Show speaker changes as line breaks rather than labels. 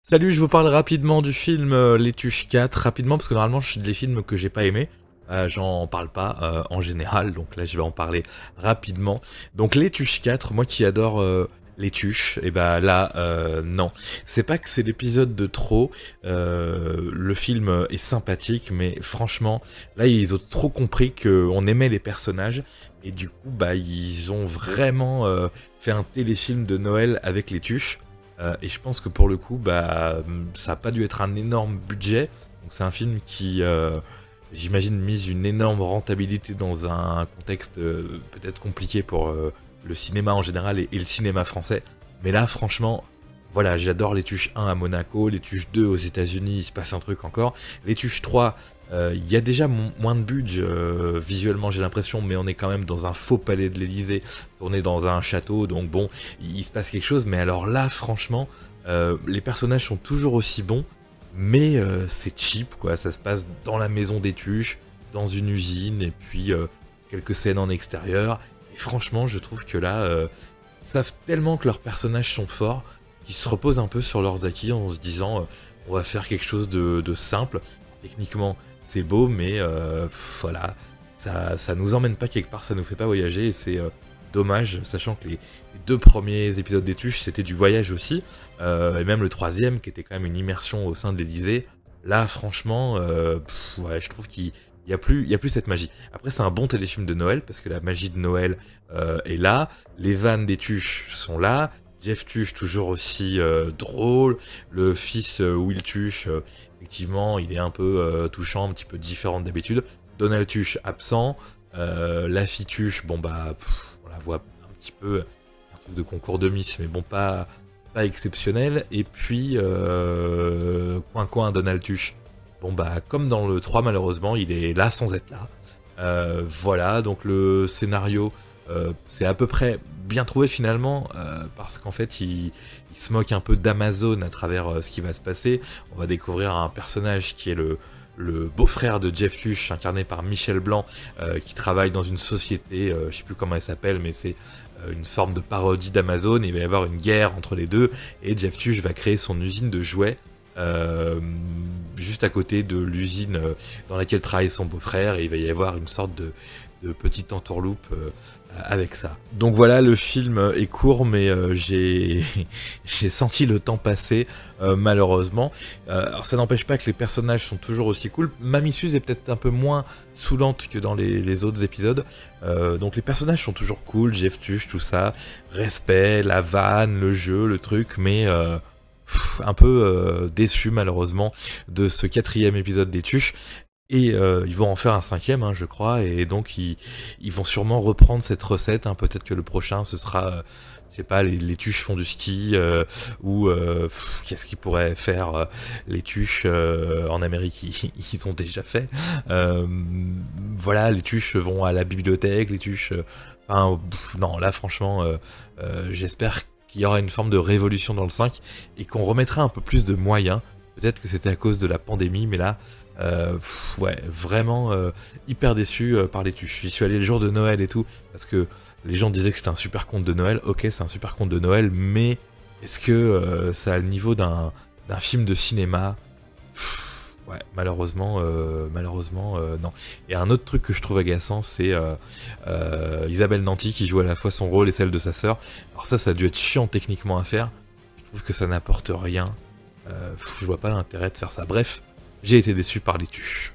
Salut, je vous parle rapidement du film Les Tuches 4, rapidement parce que normalement c'est des films que j'ai pas aimés, j'en parle pas en général, donc là je vais en parler rapidement. Donc Les Tuches 4, moi qui adore Les Tuches, et bah là non, c'est pas que c'est l'épisode de trop, le film est sympathique, mais franchement là ils ont trop compris qu'on aimait les personnages, et du coup bah ils ont vraiment fait un téléfilm de Noël avec Les Tuches. Et je pense que pour le coup, bah, ça n'a pas dû être un énorme budget. Donc c'est un film qui, j'imagine, mise une énorme rentabilité dans un contexte peut-être compliqué pour le cinéma en général et le cinéma français. Mais là, franchement, voilà, j'adore Les Tuches 1 à Monaco, Les Tuches 2 aux États-Unis, il se passe un truc encore. Les Tuches 3, il y a déjà moins de budget visuellement, j'ai l'impression, mais on est quand même dans un faux palais de l'Élysée, tourné dans un château, donc bon, il se passe quelque chose. Mais alors là, franchement, les personnages sont toujours aussi bons, mais c'est cheap, quoi. Ça se passe dans la maison des Tuches, dans une usine, et puis quelques scènes en extérieur. Et franchement, je trouve que là, ils savent tellement que leurs personnages sont forts, qu'ils se reposent un peu sur leurs acquis en se disant on va faire quelque chose de simple. Techniquement, c'est beau, mais voilà, ça nous emmène pas quelque part, ça nous fait pas voyager, et c'est dommage, sachant que les deux premiers épisodes des Tuches, c'était du voyage aussi, et même le troisième, qui était quand même une immersion au sein de l'Élysée. Là, franchement, ouais, je trouve qu'il y a plus cette magie. Après, c'est un bon téléfilm de Noël, parce que la magie de Noël est là, les vannes des Tuches sont là, Jeff Tuche toujours aussi drôle, le fils Will Tuche, effectivement, il est un peu touchant, un petit peu différent d'habitude. Donald Tuche absent, la fille Tuche, bon bah, on la voit un petit peu, un truc de concours de Miss, mais bon, pas exceptionnel. Et puis, Coin Donald Tuche, bon bah, comme dans le 3 malheureusement, il est là sans être là. Voilà, donc le scénario, c'est à peu près bien trouvé finalement, parce qu'en fait il se moque un peu d'Amazon à travers ce qui va se passer. On va découvrir un personnage qui est le beau-frère de Jeff Tuche, incarné par Michel Blanc, qui travaille dans une société, je sais plus comment elle s'appelle, mais c'est une forme de parodie d'Amazon. Il va y avoir une guerre entre les deux, et Jeff Tuche va créer son usine de jouets juste à côté de l'usine dans laquelle travaille son beau-frère, et il va y avoir une sorte de petite entourloupe avec ça. Donc voilà, le film est court, mais j'ai senti le temps passer, malheureusement. Alors ça n'empêche pas que les personnages sont toujours aussi cool. Mamie Suze est peut-être un peu moins saoulante que dans les autres épisodes. Donc les personnages sont toujours cool, Jeff Tuche, tout ça. Respect, la vanne, le jeu, le truc, mais un peu déçu malheureusement de ce 4e épisode des Tuches. Et ils vont en faire un 5e, hein, je crois, et donc ils vont sûrement reprendre cette recette, hein. Peut-être que le prochain, ce sera, je sais pas, les Tuches font du ski, ou qu'est-ce qu'ils pourraient faire, les Tuches en Amérique, ils ont déjà fait. Voilà, les Tuches vont à la bibliothèque, les Tuches... enfin, non, là franchement, j'espère qu'il y aura une forme de révolution dans le 5, et qu'on remettra un peu plus de moyens. Peut-être que c'était à cause de la pandémie, mais là... ouais, vraiment hyper déçu par les Tuches. J'y suis allé le jour de Noël et tout, parce que les gens disaient que c'était un super conte de Noël. Ok, c'est un super conte de Noël, mais est-ce que ça a le niveau d'un film de cinéma? Ouais, malheureusement, non. Et un autre truc que je trouve agaçant, c'est Isabelle Nanty qui joue à la fois son rôle et celle de sa sœur. Alors ça a dû être chiant techniquement à faire. Je trouve que ça n'apporte rien. Je vois pas l'intérêt de faire ça. Bref, j'ai été déçu par les Tuches.